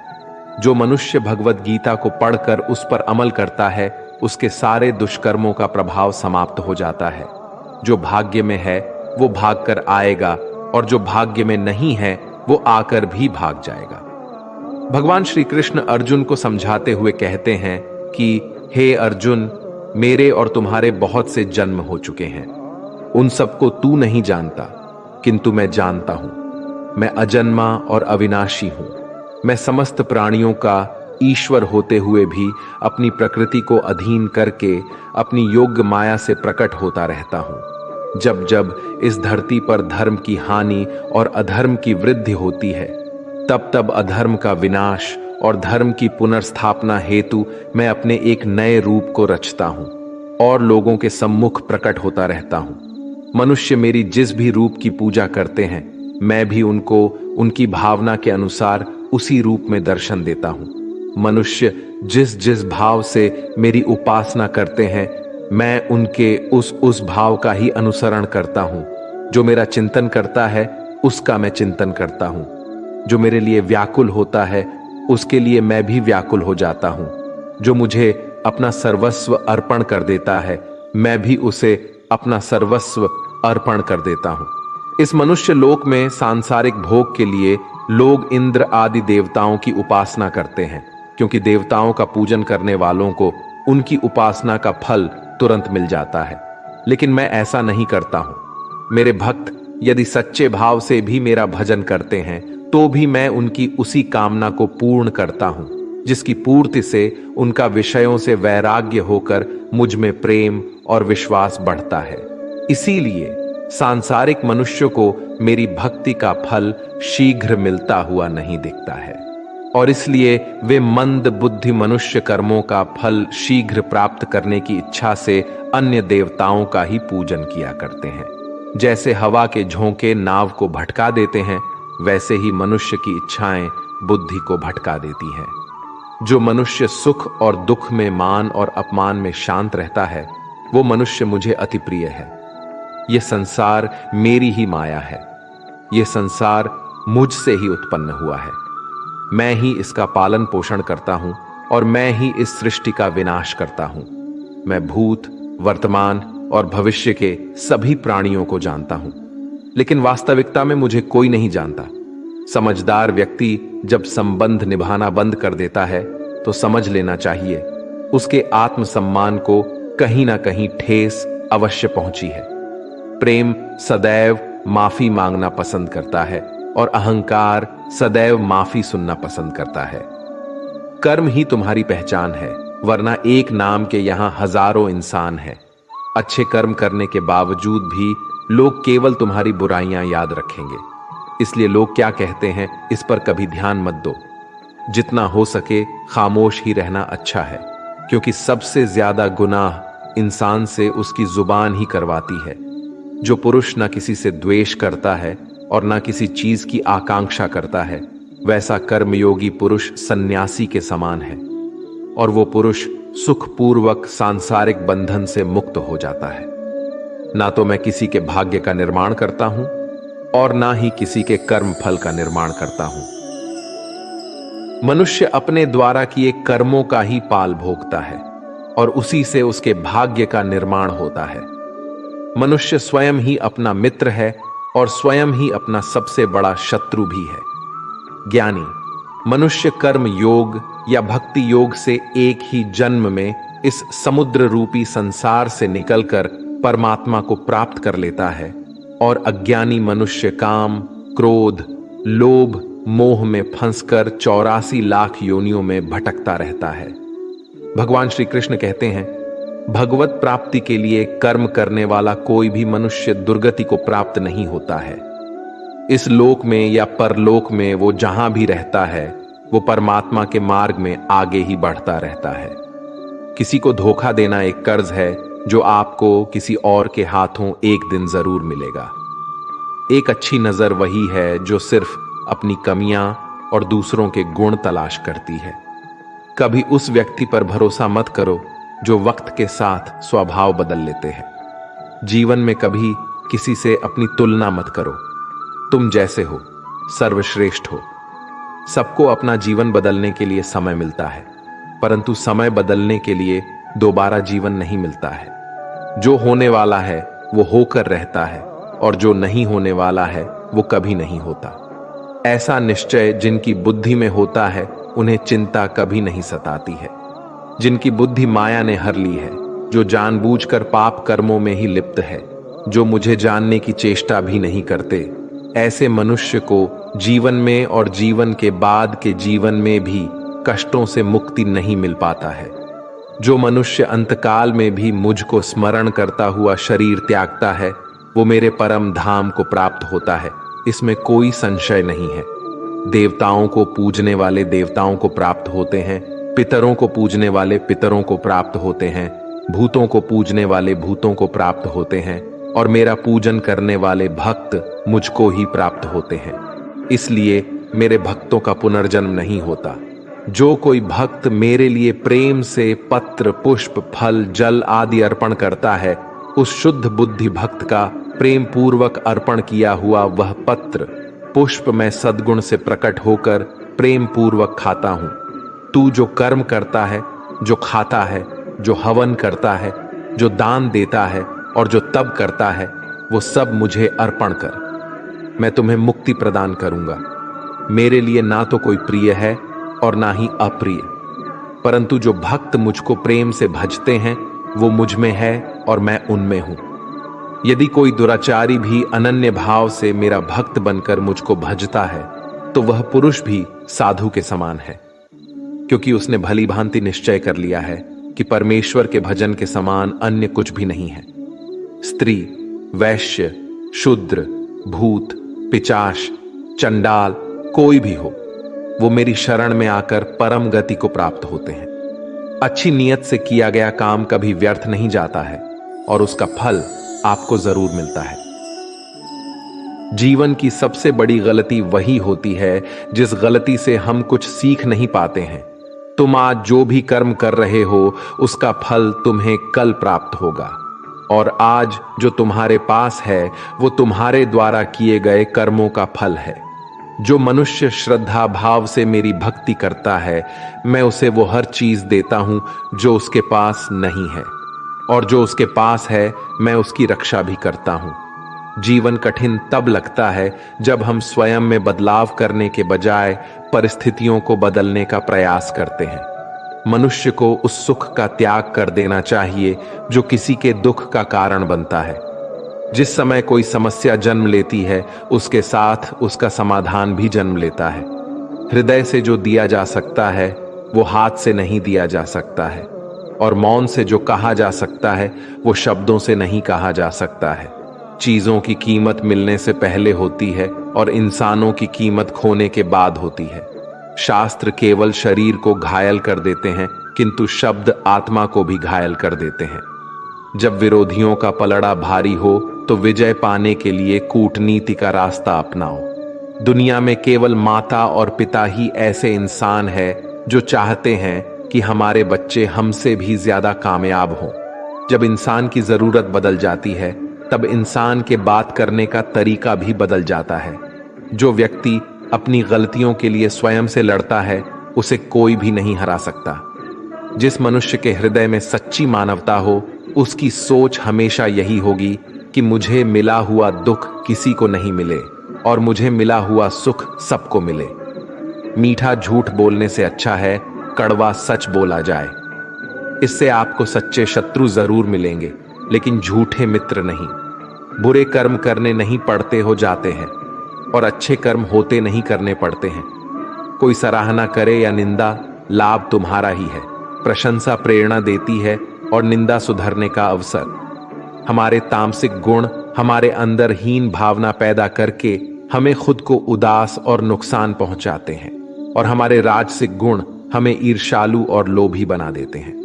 जो मनुष्य भगवत गीता को पढ़कर उस पर अमल करता है, उसके सारे दुष्कर्मों का प्रभाव समाप्त हो जाता है। जो भाग्य में है वो भाग कर आएगा, और जो भाग्य में नहीं है वो आकर भी भाग जाएगा। भगवान श्री कृष्ण अर्जुन को समझाते हुए कहते हैं कि हे अर्जुन, मेरे और तुम्हारे बहुत से जन्म हो चुके हैं। उन सबको तू नहीं जानता, किंतु मैं जानता हूं। मैं अजन्मा और अविनाशी हूं। मैं समस्त प्राणियों का ईश्वर होते हुए भी अपनी प्रकृति को अधीन करके अपनी योग्य माया से प्रकट होता रहता हूं। जब जब इस धरती पर धर्म की हानि और अधर्म की वृद्धि होती है, तब तब अधर्म का विनाश और धर्म की पुनर्स्थापना हेतु मैं अपने एक नए रूप को रचता हूं और लोगों के सम्मुख प्रकट होता रहता हूं। मनुष्य मेरी जिस भी रूप की पूजा करते हैं, मैं भी उनको उनकी भावना के अनुसार उसी रूप में दर्शन देता हूं। मनुष्य जिस जिस भाव से मेरी उपासना करते हैं, मैं उनके उस भाव का ही अनुसरण करता हूं। जो मेरा चिंतन करता है उसका मैं चिंतन करता हूं। जो मेरे लिए व्याकुल होता है उसके लिए मैं भी व्याकुल हो जाता हूं। जो मुझे अपना सर्वस्व अर्पण कर देता है, मैं भी उसे अपना सर्वस्व अर्पण कर देता हूं। इस मनुष्य लोक में सांसारिक भोग के लिए लोग इंद्र आदि देवताओं की उपासना करते हैं, क्योंकि देवताओं का पूजन करने वालों को उनकी उपासना का फल तुरंत मिल जाता है। लेकिन मैं ऐसा नहीं करता हूं। मेरे भक्त यदि सच्चे भाव से भी मेरा भजन करते हैं तो भी मैं उनकी उसी कामना को पूर्ण करता हूं। जिसकी पूर्ति से उनका विषयों से वैराग्य होकर मुझ में प्रेम और विश्वास बढ़ता है। इसीलिए सांसारिक मनुष्य को मेरी भक्ति का फल शीघ्र मिलता हुआ नहीं दिखता है, और इसलिए वे मंद बुद्धि मनुष्य कर्मों का फल शीघ्र प्राप्त करने की इच्छा से अन्य देवताओं का ही पूजन किया करते हैं। जैसे हवा के झोंके नाव को भटका देते हैं, वैसे ही मनुष्य की इच्छाएं बुद्धि को भटका देती हैं। जो मनुष्य सुख और दुख में, मान और अपमान में शांत रहता है, वो मनुष्य मुझे अति प्रिय है। यह संसार मेरी ही माया है। यह संसार मुझसे ही उत्पन्न हुआ है। मैं ही इसका पालन पोषण करता हूं और मैं ही इस सृष्टि का विनाश करता हूं। मैं भूत, वर्तमान और भविष्य के सभी प्राणियों को जानता हूं, लेकिन वास्तविकता में मुझे कोई नहीं जानता। समझदार व्यक्ति जब संबंध निभाना बंद कर देता है तो समझ लेना चाहिए उसके आत्मसम्मान को कहीं ना कहीं ठेस अवश्य पहुंची है। प्रेम सदैव माफी मांगना पसंद करता है और अहंकार सदैव माफी सुनना पसंद करता है। कर्म ही तुम्हारी पहचान है, वरना एक नाम के यहां हजारों इंसान हैं। अच्छे कर्म करने के बावजूद भी लोग केवल तुम्हारी बुराइयां याद रखेंगे। इसलिए लोग क्या कहते हैं इस पर कभी ध्यान मत दो। जितना हो सके खामोश ही रहना अच्छा है, क्योंकि सबसे ज्यादा गुनाह इंसान से उसकी जुबान ही करवाती है। जो पुरुष ना किसी से द्वेष करता है और ना किसी चीज की आकांक्षा करता है, वैसा कर्मयोगी पुरुष सन्यासी के समान है, और वो पुरुष सुखपूर्वक सांसारिक बंधन से मुक्त हो जाता है। ना तो मैं किसी के भाग्य का निर्माण करता हूं और ना ही किसी के कर्म फल का निर्माण करता हूं। मनुष्य अपने द्वारा किए कर्मों का ही पाल भोगता है और उसी से उसके भाग्य का निर्माण होता है। मनुष्य स्वयं ही अपना मित्र है और स्वयं ही अपना सबसे बड़ा शत्रु भी है। ज्ञानी मनुष्य कर्म योग या भक्ति योग से एक ही जन्म में इस समुद्र रूपी संसार से निकलकर परमात्मा को प्राप्त कर लेता है, और अज्ञानी मनुष्य काम, क्रोध, लोभ, मोह में फंसकर 84 लाख योनियों में भटकता रहता है। भगवान श्री कृष्ण कहते हैं, भगवत प्राप्ति के लिए कर्म करने वाला कोई भी मनुष्य दुर्गति को प्राप्त नहीं होता है। इस लोक में या परलोक में वो जहां भी रहता है, वो परमात्मा के मार्ग में आगे ही बढ़ता रहता है। किसी को धोखा देना एक कर्ज है जो आपको किसी और के हाथों एक दिन जरूर मिलेगा। एक अच्छी नजर वही है जो सिर्फ अपनी कमियां और दूसरों के गुण तलाश करती है। कभी उस व्यक्ति पर भरोसा मत करो जो वक्त के साथ स्वभाव बदल लेते हैं। जीवन में कभी किसी से अपनी तुलना मत करो। तुम जैसे हो सर्वश्रेष्ठ हो। सबको अपना जीवन बदलने के लिए समय मिलता है, परंतु समय बदलने के लिए दोबारा जीवन नहीं मिलता है। जो होने वाला है वो होकर रहता है, और जो नहीं होने वाला है वो कभी नहीं होता। ऐसा निश्चय जिनकी बुद्धि में होता है, उन्हें चिंता कभी नहीं सताती है। जिनकी बुद्धि माया ने हर ली है, जो जानबूझकर पाप कर्मों में ही लिप्त है, जो मुझे जानने की चेष्टा भी नहीं करते, ऐसे मनुष्य को जीवन में और जीवन के बाद के जीवन में भी कष्टों से मुक्ति नहीं मिल पाता है। जो मनुष्य अंतकाल में भी मुझको स्मरण करता हुआ शरीर त्यागता है, वो मेरे परम धाम को प्राप्त होता है, इसमें कोई संशय नहीं है। देवताओं को पूजने वाले देवताओं को प्राप्त होते हैं, पितरों को पूजने वाले पितरों को प्राप्त होते हैं, भूतों को पूजने वाले भूतों को प्राप्त होते हैं, और मेरा पूजन करने वाले भक्त मुझको ही प्राप्त होते हैं। इसलिए मेरे भक्तों का पुनर्जन्म नहीं होता। जो कोई भक्त मेरे लिए प्रेम से पत्र, पुष्प, फल, जल आदि अर्पण करता है, उस शुद्ध बुद्धि भक्त का प्रेम पूर्वक अर्पण किया हुआ वह पत्र, पुष्प मैं सद्गुण से प्रकट होकर प्रेम पूर्वक खाता हूं। तू जो कर्म करता है, जो खाता है, जो हवन करता है, जो दान देता है और जो तप करता है, वो सब मुझे अर्पण कर। मैं तुम्हें मुक्ति प्रदान करूंगा। मेरे लिए ना तो कोई प्रिय है और ना ही अप्रिय, परंतु जो भक्त मुझको प्रेम से भजते हैं वो मुझ में है और मैं उनमें हूं। यदि कोई दुराचारी भी अनन्य भाव से मेरा भक्त बनकर मुझको भजता है, तो वह पुरुष भी साधु के समान है, क्योंकि उसने भली भांति निश्चय कर लिया है कि परमेश्वर के भजन के समान अन्य कुछ भी नहीं है। स्त्री, वैश्य, शूद्र, भूत, पिचाश, चंडाल, कोई भी हो, वो मेरी शरण में आकर परम गति को प्राप्त होते हैं। अच्छी नीयत से किया गया काम कभी व्यर्थ नहीं जाता है और उसका फल आपको जरूर मिलता है। जीवन की सबसे बड़ी गलती वही होती है जिस गलती से हम कुछ सीख नहीं पाते हैं। तुम आज जो भी कर्म कर रहे हो उसका फल तुम्हें कल प्राप्त होगा, और आज जो तुम्हारे पास है वो तुम्हारे द्वारा किए गए कर्मों का फल है। जो मनुष्य श्रद्धा भाव से मेरी भक्ति करता है, मैं उसे वो हर चीज देता हूं जो उसके पास नहीं है, और जो उसके पास है मैं उसकी रक्षा भी करता हूं। जीवन कठिन तब लगता है जब हम स्वयं में बदलाव करने के बजाय परिस्थितियों को बदलने का प्रयास करते हैं। मनुष्य को उस सुख का त्याग कर देना चाहिए जो किसी के दुख का कारण बनता है। जिस समय कोई समस्या जन्म लेती है, उसके साथ उसका समाधान भी जन्म लेता है। हृदय से जो दिया जा सकता है वो हाथ से नहीं दिया जा सकता है, और मौन से जो कहा जा सकता है वो शब्दों से नहीं कहा जा सकता है। चीजों की कीमत मिलने से पहले होती है और इंसानों की कीमत खोने के बाद होती है। शास्त्र केवल शरीर को घायल कर देते हैं, किंतु शब्द आत्मा को भी घायल कर देते हैं। जब विरोधियों का पलड़ा भारी हो तो विजय पाने के लिए कूटनीति का रास्ता अपनाओ। दुनिया में केवल माता और पिता ही ऐसे इंसान हैं जो चाहते हैं कि हमारे बच्चे हमसे भी ज्यादा कामयाब हों। जब इंसान की जरूरत बदल जाती है तब इंसान के बात करने का तरीका भी बदल जाता है। जो व्यक्ति अपनी गलतियों के लिए स्वयं से लड़ता है उसे कोई भी नहीं हरा सकता। जिस मनुष्य के हृदय में सच्ची मानवता हो उसकी सोच हमेशा यही होगी कि मुझे मिला हुआ दुख किसी को नहीं मिले और मुझे मिला हुआ सुख सबको मिले। मीठा झूठ बोलने से अच्छा है कड़वा सच बोला जाए। इससे आपको सच्चे शत्रु जरूर मिलेंगे, लेकिन झूठे मित्र नहीं। बुरे कर्म करने नहीं पड़ते हो जाते हैं, और अच्छे कर्म होते नहीं करने पड़ते हैं। कोई सराहना करे या निंदा, लाभ तुम्हारा ही है। प्रशंसा प्रेरणा देती है और निंदा सुधरने का अवसर। हमारे तामसिक गुण हमारे अंदर हीन भावना पैदा करके हमें खुद को उदास और नुकसान पहुंचाते हैं, और हमारे राजसिक गुण हमें ईर्ष्यालु और लोभी बना देते हैं।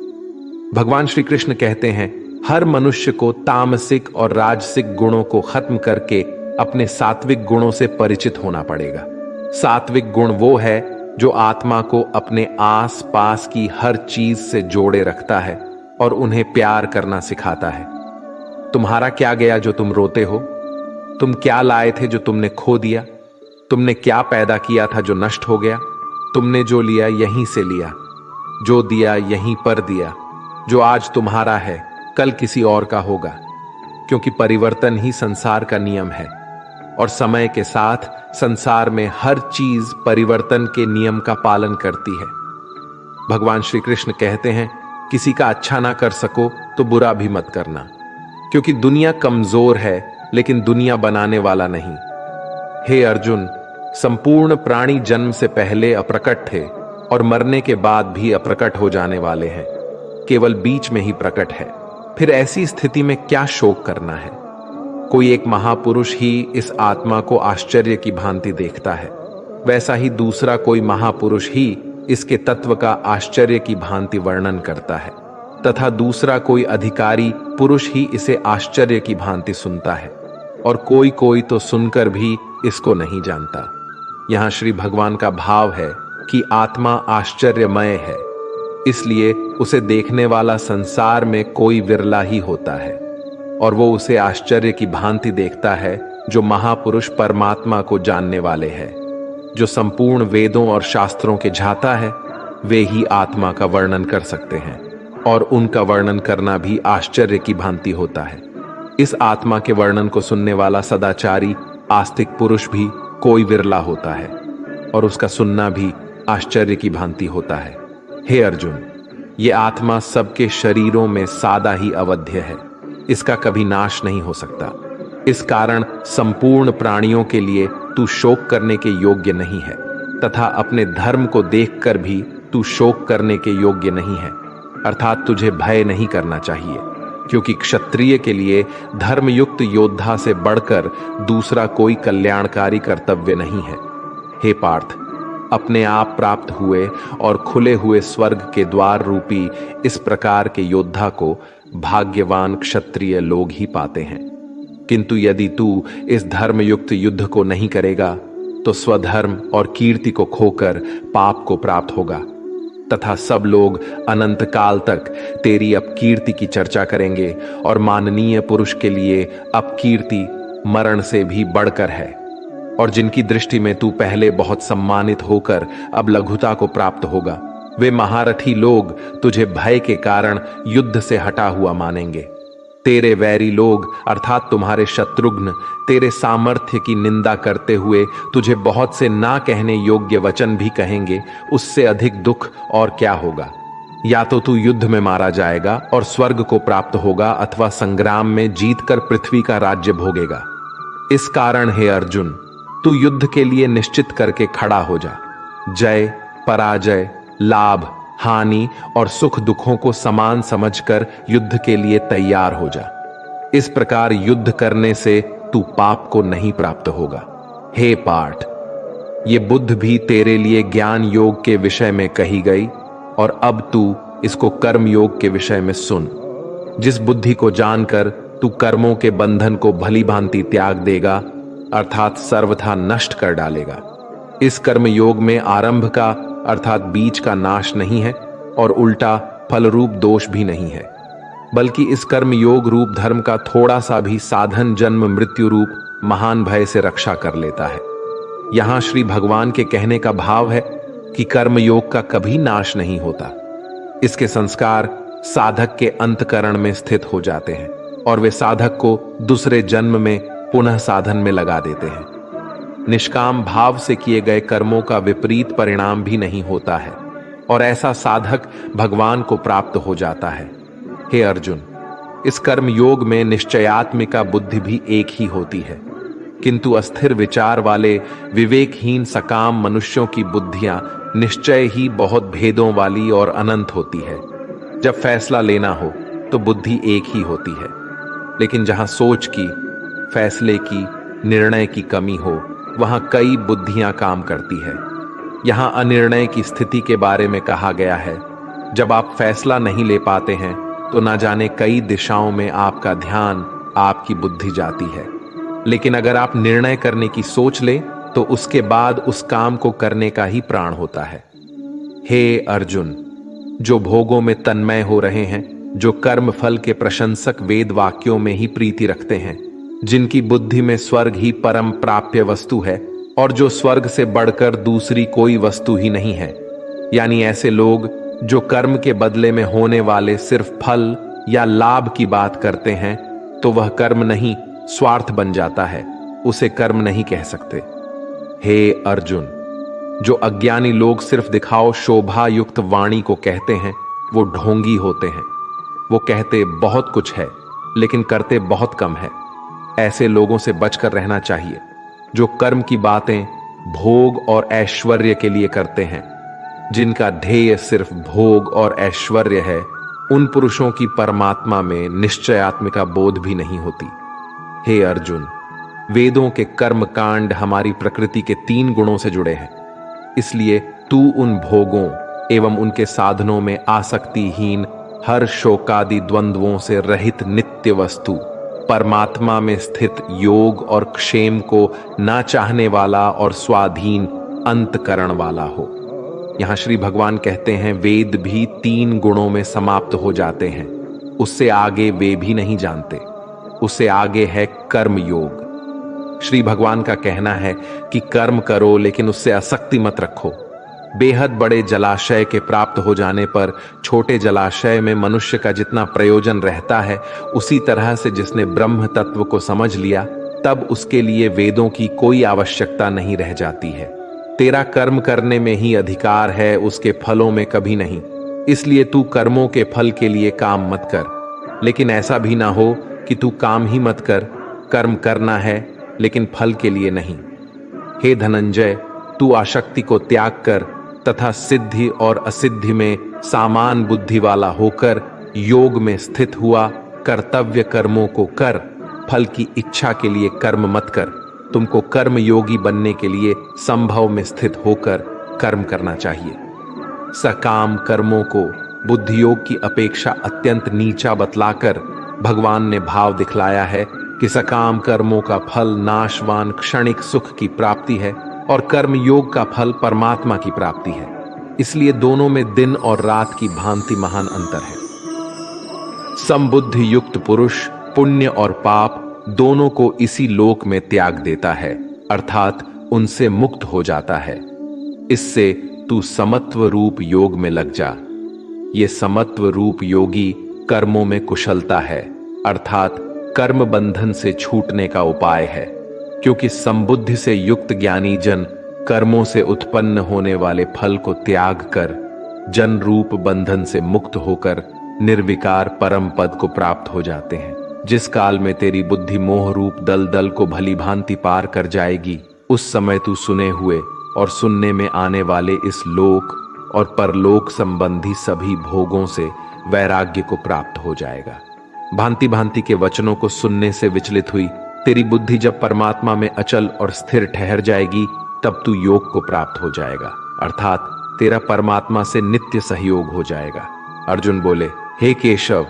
भगवान श्री कृष्ण कहते हैं, हर मनुष्य को तामसिक और राजसिक गुणों को खत्म करके अपने सात्विक गुणों से परिचित होना पड़ेगा। सात्विक गुण वो है जो आत्मा को अपने आस पास की हर चीज से जोड़े रखता है और उन्हें प्यार करना सिखाता है। तुम्हारा क्या गया जो तुम रोते हो? तुम क्या लाए थे जो तुमने खो दिया? तुमने क्या पैदा किया था जो नष्ट हो गया? तुमने जो लिया यहीं से लिया, जो दिया यहीं पर दिया। जो आज तुम्हारा है कल किसी और का होगा, क्योंकि परिवर्तन ही संसार का नियम है, और समय के साथ संसार में हर चीज परिवर्तन के नियम का पालन करती है। भगवान श्री कृष्ण कहते हैं, किसी का अच्छा ना कर सको तो बुरा भी मत करना, क्योंकि दुनिया कमजोर है लेकिन दुनिया बनाने वाला नहीं। हे अर्जुन, संपूर्ण प्राणी जन्म से पहले अप्रकट थे और मरने के बाद भी अप्रकट हो जाने वाले हैं, केवल बीच में ही प्रकट है। फिर ऐसी स्थिति में क्या शोक करना है? कोई एक महापुरुष ही इस आत्मा को आश्चर्य की भांति देखता है, वैसा ही दूसरा कोई महापुरुष ही इसके तत्व का आश्चर्य की भांति वर्णन करता है, तथा दूसरा कोई अधिकारी पुरुष ही इसे आश्चर्य की भांति सुनता है, और कोई कोई तो सुनकर भी इसको नहीं जानता। यहां श्री भगवान का भाव है कि आत्मा आश्चर्यमय है, इसलिए उसे देखने वाला संसार में कोई विरला ही होता है, और वो उसे आश्चर्य की भांति देखता है जो महापुरुष परमात्मा को जानने वाले हैं। जो संपूर्ण वेदों और शास्त्रों के झाता है वे ही आत्मा का वर्णन कर सकते हैं, और उनका वर्णन करना भी आश्चर्य की भांति होता है। इस आत्मा के वर्णन को सुनने वाला सदाचारी आस्तिक पुरुष भी कोई विरला होता है, और उसका सुनना भी आश्चर्य की भांति होता है। हे अर्जुन, ये आत्मा सबके शरीरों में सादा ही अवध्य है, इसका कभी नाश नहीं हो सकता। इस कारण संपूर्ण प्राणियों के लिए तू शोक करने के योग्य नहीं है, तथा अपने धर्म को देखकर भी तू शोक करने के योग्य नहीं है, अर्थात तुझे भय नहीं करना चाहिए, क्योंकि क्षत्रिय के लिए धर्मयुक्त योद्धा से बढ़कर दूसरा कोई कल्याणकारी कर्तव्य नहीं है। हे पार्थ, अपने आप प्राप्त हुए और खुले हुए स्वर्ग के द्वार रूपी इस प्रकार के योद्धा को भाग्यवान क्षत्रिय लोग ही पाते हैं। किंतु यदि तू इस धर्मयुक्त युद्ध को नहीं करेगा तो स्वधर्म और कीर्ति को खोकर पाप को प्राप्त होगा, तथा सब लोग अनंत काल तक तेरी अपकीर्ति की चर्चा करेंगे, और माननीय पुरुष के लिए अपकीर्ति मरण से भी बढ़कर है। और जिनकी दृष्टि में तू पहले बहुत सम्मानित होकर अब लघुता को प्राप्त होगा, वे महारथी लोग तुझे भय के कारण युद्ध से हटा हुआ मानेंगे। तेरे वैरी लोग अर्थात तुम्हारे शत्रुघ्न तेरे सामर्थ्य की निंदा करते हुए तुझे बहुत से ना कहने योग्य वचन भी कहेंगे। उससे अधिक दुख और क्या होगा? या तो तू युद्ध में मारा जाएगा और स्वर्ग को प्राप्त होगा, अथवा संग्राम में जीतकर पृथ्वी का राज्य भोगेगा। इस कारण हे अर्जुन, तू युद्ध के लिए निश्चित करके खड़ा हो जा। जय पराजय, लाभ हानि और सुख दुखों को समान समझकर युद्ध के लिए तैयार हो जा। इस प्रकार युद्ध करने से तू पाप को नहीं प्राप्त होगा। हे पार्थ, ये बुद्ध भी तेरे लिए ज्ञान योग के विषय में कही गई, और अब तू इसको कर्म योग के विषय में सुन। जिस बुद्धि को जानकर तू कर्मों के बंधन को भली भांति त्याग देगा, अर्थात सर्वथा नष्ट कर डालेगा। इस कर्म योग में आरंभ का अर्थात बीज का नाश नहीं है, और उल्टा फल रूप दोष भी नहीं है, बल्कि इस कर्म योग रूप धर्म का थोड़ा सा भी साधन जन्म मृत्यु रूप महान भय से रक्षा कर लेता है। यहां श्री भगवान के कहने का भाव है कि कर्म योग का कभी नाश नहीं होता। इसके संस्कार साधक के अंतकरण में स्थित हो जाते हैं, और वे साधक को दूसरे जन्म में पुनः साधन में लगा देते हैं। निष्काम भाव से किए गए कर्मों का विपरीत परिणाम भी नहीं होता है, और ऐसा साधक भगवान को प्राप्त हो जाता है। हे अर्जुन, इस कर्म योग में निश्चयात्मिका बुद्धि भी एक ही होती है, किंतु अस्थिर विचार वाले विवेकहीन सकाम मनुष्यों की बुद्धियां निश्चय ही बहुत भेदों वाली और अनंत होती है। जब फैसला लेना हो तो बुद्धि एक ही होती है, लेकिन जहां सोच की, फैसले की, निर्णय की कमी हो, वहां कई बुद्धियां काम करती है। यहां अनिर्णय की स्थिति के बारे में कहा गया है। जब आप फैसला नहीं ले पाते हैं तो ना जाने कई दिशाओं में आपका ध्यान, आपकी बुद्धि जाती है। लेकिन अगर आप निर्णय करने की सोच ले तो उसके बाद उस काम को करने का ही प्राण होता है। हे अर्जुन, जो भोगों में तन्मय हो रहे हैं, जो कर्म फल के प्रशंसक वेद वाक्यों में ही प्रीति रखते हैं, जिनकी बुद्धि में स्वर्ग ही परम प्राप्य वस्तु है, और जो स्वर्ग से बढ़कर दूसरी कोई वस्तु ही नहीं है, यानी ऐसे लोग जो कर्म के बदले में होने वाले सिर्फ फल या लाभ की बात करते हैं, तो वह कर्म नहीं स्वार्थ बन जाता है, उसे कर्म नहीं कह सकते। हे अर्जुन, जो अज्ञानी लोग सिर्फ दिखाओ शोभा युक्त वाणी को कहते हैं, वो ढोंगी होते हैं। वो कहते बहुत कुछ है लेकिन करते बहुत कम है। ऐसे लोगों से बचकर रहना चाहिए जो कर्म की बातें भोग और ऐश्वर्य के लिए करते हैं। जिनका ध्येय सिर्फ भोग और ऐश्वर्य है, उन पुरुषों की परमात्मा में निश्चयात्मिका बोध भी नहीं होती। हे अर्जुन, वेदों के कर्म कांड हमारी प्रकृति के 3 गुणों से जुड़े हैं, इसलिए तू उन भोगों एवं उनके साधनों में आसक्तिहीन, हर शोकादि द्वंद्वों से रहित नित्य वस्तु परमात्मा में स्थित योग और क्षेम को ना चाहने वाला और स्वाधीन अंतकरण वाला हो। यहां श्री भगवान कहते हैं वेद भी 3 गुणों में समाप्त हो जाते हैं, उससे आगे वे भी नहीं जानते। उससे आगे है कर्म योग। श्री भगवान का कहना है कि कर्म करो लेकिन उससे आसक्ति मत रखो। बेहद बड़े जलाशय के प्राप्त हो जाने पर छोटे जलाशय में मनुष्य का जितना प्रयोजन रहता है, उसी तरह से जिसने ब्रह्म तत्व को समझ लिया, तब उसके लिए वेदों की कोई आवश्यकता नहीं रह जाती है। तेरा कर्म करने में ही अधिकार है, उसके फलों में कभी नहीं। इसलिए तू कर्मों के फल के लिए काम मत कर, लेकिन ऐसा भी ना हो कि तू काम ही मत कर, कर्म करना है लेकिन फल के लिए नहीं। हे धनंजय, तू आसक्ति को त्याग कर तथा सिद्धि और असिद्धि में सामान बुद्धि वाला होकर योग में स्थित हुआ। कर्तव्य कर्मों को कर, फल की इच्छा के लिए कर्म मत कर। तुमको कर्म योगी बनने के लिए संभव में स्थित होकर कर्म करना चाहिए। सकाम कर्मों को बुद्धि योग की अपेक्षा अत्यंत नीचा बतलाकर भगवान ने भाव दिखलाया है कि सकाम कर्मों का फल नाशवान क्षणिक सुख की प्राप्ति है और कर्म योग का फल परमात्मा की प्राप्ति है। इसलिए दोनों में दिन और रात की भांति महान अंतर है। समबुद्धि युक्त पुरुष पुण्य और पाप दोनों को इसी लोक में त्याग देता है, अर्थात उनसे मुक्त हो जाता है। इससे तू समत्व रूप योग में लग जा। ये समत्व रूप योगी कर्मों में कुशलता है, अर्थात कर्म बंधन से छूटने का उपाय है। क्योंकि समबुद्धि से युक्त ज्ञानी जन कर्मों से उत्पन्न होने वाले फल को त्याग कर जन रूप बंधन से मुक्त होकर निर्विकार परम पद को प्राप्त हो जाते हैं। जिस काल में तेरी बुद्धि मोह रूप दलदल को भली भांति पार कर जाएगी, उस समय तू सुने हुए और सुनने में आने वाले इस लोक और परलोक संबंधी सभी भोगों से वैराग्य को प्राप्त हो जाएगा। भांति भांति के वचनों को सुनने से विचलित हुई तेरी बुद्धि जब परमात्मा में अचल और स्थिर ठहर जाएगी, तब तू योग को प्राप्त हो जाएगा, अर्थात तेरा परमात्मा से नित्य सहयोग हो जाएगा। अर्जुन बोले, हे केशव,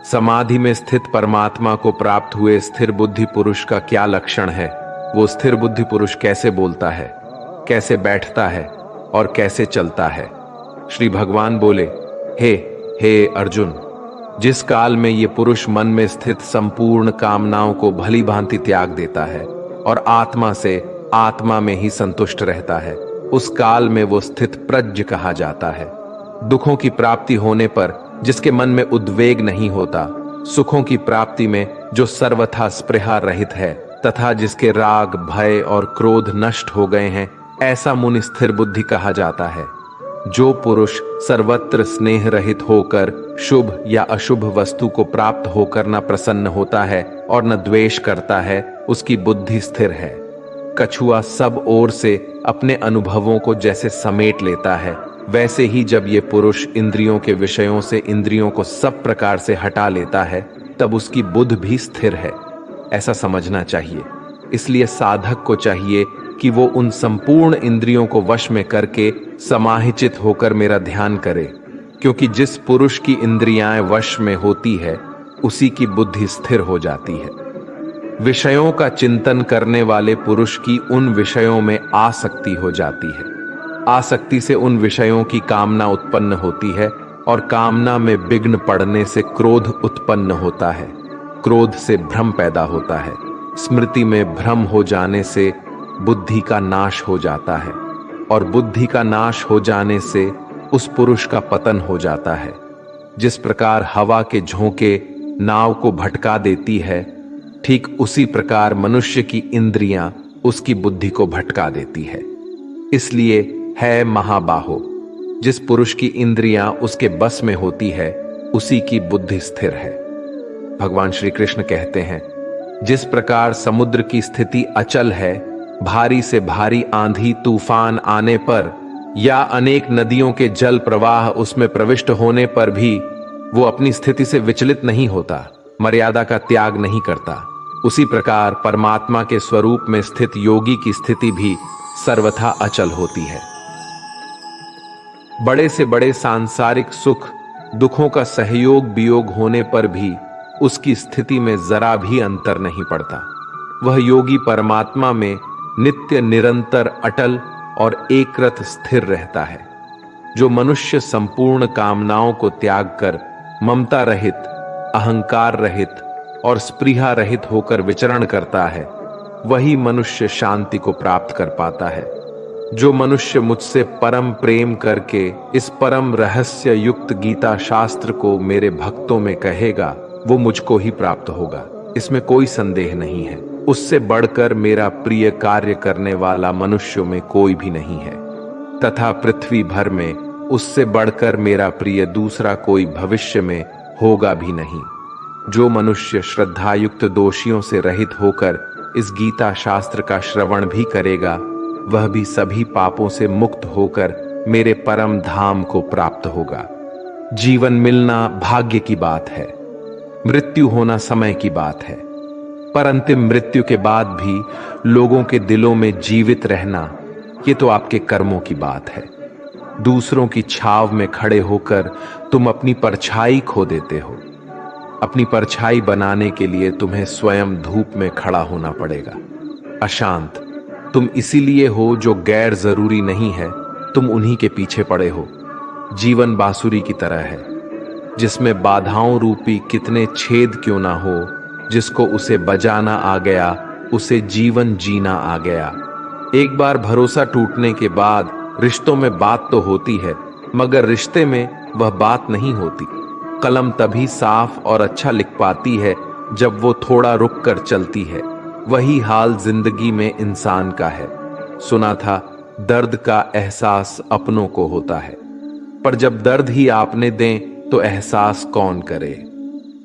समाधि में स्थित परमात्मा को प्राप्त हुए स्थिर बुद्धि पुरुष का क्या लक्षण है? वो स्थिर बुद्धि पुरुष कैसे बोलता है, कैसे बैठता है और कैसे चलता है? श्री भगवान बोले, हे अर्जुन, जिस काल में ये पुरुष मन में स्थित संपूर्ण कामनाओं को भली भांति त्याग देता है और आत्मा से आत्मा में ही संतुष्ट रहता है, उस काल में वो स्थित प्रज्ञ कहा जाता है। दुखों की प्राप्ति होने पर जिसके मन में उद्वेग नहीं होता, सुखों की प्राप्ति में जो सर्वथा स्पृहा रहित है तथा जिसके राग भय और क्रोध नष्ट हो गए हैं, ऐसा मुनि स्थिर बुद्धि कहा जाता है। जो पुरुष सर्वत्र स्नेह रहित होकर शुभ या अशुभ वस्तु को प्राप्त होकर न प्रसन्न होता है और न द्वेष करता है, उसकी बुद्धि स्थिर है। कछुआ सब ओर से अपने अनुभवों को जैसे समेट लेता है, वैसे ही जब ये पुरुष इंद्रियों के विषयों से इंद्रियों को सब प्रकार से हटा लेता है, तब उसकी बुद्धि भी स्थिर है, ऐसा समझना चाहिए। इसलिए साधक को चाहिए कि वो उन संपूर्ण इंद्रियों को वश में करके समाहित होकर मेरा ध्यान करे, क्योंकि जिस पुरुष की इंद्रियां वश में होती है, उसी की बुद्धि स्थिर हो जाती है। विषयों का चिंतन करने वाले पुरुष की उन विषयों में आसक्ति हो जाती है। आसक्ति से उन विषयों की कामना उत्पन्न होती है और कामना में विघ्न पड़ने से क्रोध उत्पन्न होता है। क्रोध से भ्रम पैदा होता है। स्मृति में भ्रम हो जाने से बुद्धि का नाश हो जाता है और बुद्धि का नाश हो जाने से उस पुरुष का पतन हो जाता है। जिस प्रकार हवा के झोंके नाव को भटका देती है, ठीक उसी प्रकार मनुष्य की इंद्रियां उसकी बुद्धि को भटका देती है। इसलिए है महाबाहो, जिस पुरुष की इंद्रियां उसके बस में होती है, उसी की बुद्धि स्थिर है। भगवान श्री कृष्ण कहते हैं, जिस प्रकार समुद्र की स्थिति अचल है, भारी से भारी आंधी तूफान आने पर या अनेक नदियों के जल प्रवाह उसमें प्रविष्ट होने पर भी वो अपनी स्थिति से विचलित नहीं होता, मर्यादा का त्याग नहीं करता, उसी प्रकार परमात्मा के स्वरूप में स्थित योगी की स्थिति भी सर्वथा अचल होती है। बड़े से बड़े सांसारिक सुख दुखों का सहयोग वियोग होने पर भी उसकी स्थिति में जरा भी अंतर नहीं पड़ता। वह योगी परमात्मा में नित्य निरंतर अटल और एकरत स्थिर रहता है। जो मनुष्य संपूर्ण कामनाओं को त्याग कर ममता रहित, अहंकार रहित और स्पृहा रहित होकर विचरण करता है, वही मनुष्य शांति को प्राप्त कर पाता है। जो मनुष्य मुझसे परम प्रेम करके इस परम रहस्य युक्त गीता शास्त्र को मेरे भक्तों में कहेगा, वो मुझको ही प्राप्त होगा, इसमें कोई संदेह नहीं है। उससे बढ़कर मेरा प्रिय कार्य करने वाला मनुष्यों में कोई भी नहीं है, तथा पृथ्वी भर में उससे बढ़कर मेरा प्रिय दूसरा कोई भविष्य में होगा भी नहीं। जो मनुष्य श्रद्धायुक्त दोषियों से रहित होकर इस गीता शास्त्र का श्रवण भी करेगा, वह भी सभी पापों से मुक्त होकर मेरे परम धाम को प्राप्त होगा। जीवन मिलना भाग्य की बात है, मृत्यु होना समय की बात है, पर अंतिम मृत्यु के बाद भी लोगों के दिलों में जीवित रहना, ये तो आपके कर्मों की बात है। दूसरों की छाव में खड़े होकर तुम अपनी परछाई खो देते हो। अपनी परछाई बनाने के लिए तुम्हें स्वयं धूप में खड़ा होना पड़ेगा। अशांत तुम इसीलिए हो जो गैर जरूरी नहीं है, तुम उन्हीं के पीछे पड़े हो। जीवन बांसुरी की तरह है, जिसमें बाधाओं रूपी कितने छेद क्यों ना हो, जिसको उसे बजाना आ गया, उसे जीवन जीना आ गया। एक बार भरोसा टूटने के बाद रिश्तों में बात तो होती है, मगर रिश्ते में वह बात नहीं होती। कलम तभी साफ और अच्छा लिख पाती है जब वो थोड़ा रुक कर चलती है। वही हाल जिंदगी में इंसान का है। सुना था दर्द का एहसास अपनों को होता है, पर जब दर्द ही आपने दें तो एहसास कौन करे।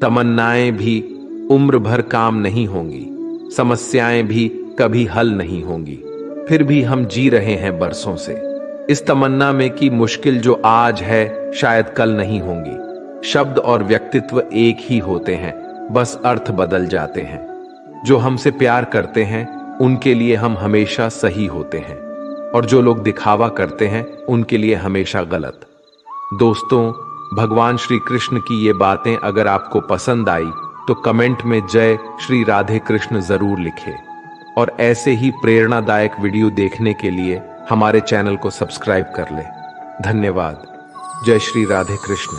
तमन्नाएं भी उम्र भर काम नहीं होंगी, समस्याएं भी कभी हल नहीं होंगी, फिर भी हम जी रहे हैं बरसों से इस तमन्ना में कि मुश्किल जो आज है शायद कल नहीं होंगी। शब्द और व्यक्तित्व एक ही होते हैं, बस अर्थ बदल जाते हैं। जो हमसे प्यार करते हैं उनके लिए हम हमेशा सही होते हैं, और जो लोग दिखावा करते हैं उनके लिए हमेशा गलत। दोस्तों, भगवान श्री कृष्ण की ये बातें अगर आपको पसंद आई तो कमेंट में जय श्री राधे कृष्ण जरूर लिखें, और ऐसे ही प्रेरणादायक वीडियो देखने के लिए हमारे चैनल को सब्सक्राइब कर लें। धन्यवाद। जय श्री राधे कृष्ण।